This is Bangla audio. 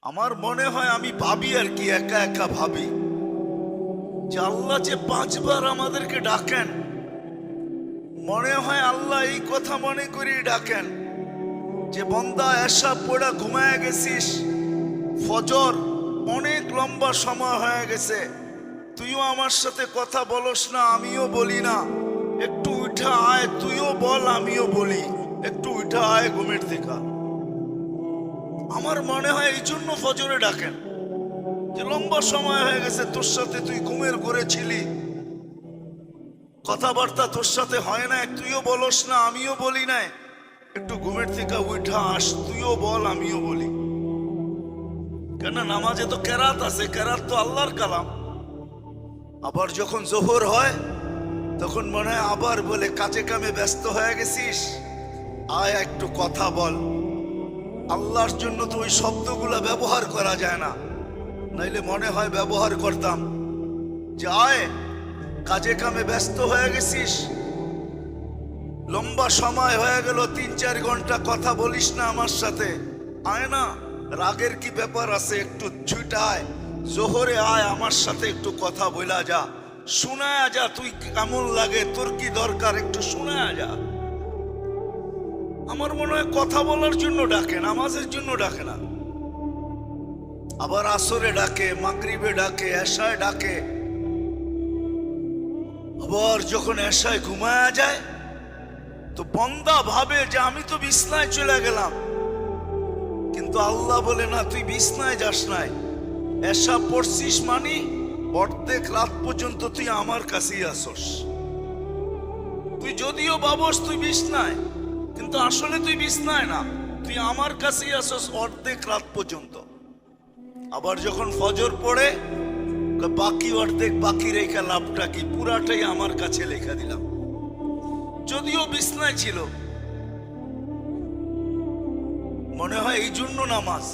আমার মনে হয় আমি ভাবি আর কি, একা একা ভাবি যে আল্লাহ যে 5 বার আমাদেরকে ডাকেন, মনে হয় আল্লাহ এই কথা মনে করেই ডাকেন যে বন্দা এসা পড়া ঘুমায় গেছিস, ফজর অনেক লম্বা সময় হয়ে গেছে, তুইও আমার সাথে কথা বলস না, আমিও বলি না, একটু উঠা আয়, তুইও বল আমিও বলি, একটু উঠা আয় ঘুমের থেকে। আমার মনে হয় এই জন্য ফজরে ডাকেন যে লম্বা সময় হয়ে গেছে, তোর সাথে তুই ঘুমের ঘরে ছিলি, কথাবার্তা তোর সাথে হয় না, তুইও বলস না আমিও বলি না, একটু ঘুমের থেকে উঠা আস, তুইও বল আমিও বলি। কেন নামাজে তো কেরাত আছে, কেরাত তো আল্লাহর কালাম। আবার যখন জোহর হয় তখন মনে হয় আবার বলে কাজে কামে ব্যস্ত হয়ে গেছিস, আয় একটু কথা বল। আল্লাহর জন্য তো ওই শব্দগুলা ব্যবহার করা যায় না, নাইলে মনে হয় ব্যবহার করতাম যে আয় কাজে কামে ব্যস্ত হয়ে গেছিস, লম্বা সময় হয়ে গেল, 3-4 ঘন্টা কথা বলিস না আমার সাথে, আয় না, রাগের কি ব্যাপার আছে, একটু ছুটায় জোহরে আয়, আমার সাথে একটু কথা বলা যা, শোনায় যা, তুই কেমন লাগে, তোর কি দরকার, একটু শোনায় যা। আমার মনে হয় কথা বলার জন্য ডাকে, নামাজের জন্য ডাকে না। আবার আসরে ডাকে, মাগরিবে ডাকে, এশায় ডাকে। আবার যখন এশায় ঘুমায়া যায় তো বন্দা ভাবে যে আমি তো বিছনায় চলে গেলাম, কিন্তু আল্লাহ বলে না, তুই বিছনায় যাস নাই, এশা পড়ছিস মানে অর্ধেক রাত পর্যন্ত তুই আমার কাছেই আসস। তুই যদিও ভাবস তুই বিছনায়, কিন্তু আসলে তুই বিছনায় না, তুই আমার কাছেই আসস অর্ধেক রাত পর্যন্ত। আবার যখন ফজর পড়ে বাকি অর্ধেক বাকি রেখা লাভটা কি, পুরাটাই আমার কাছে লেখা দিলাম, যদিও বিছনায় ছিল। মনে হয় এই জন্য নামাজ।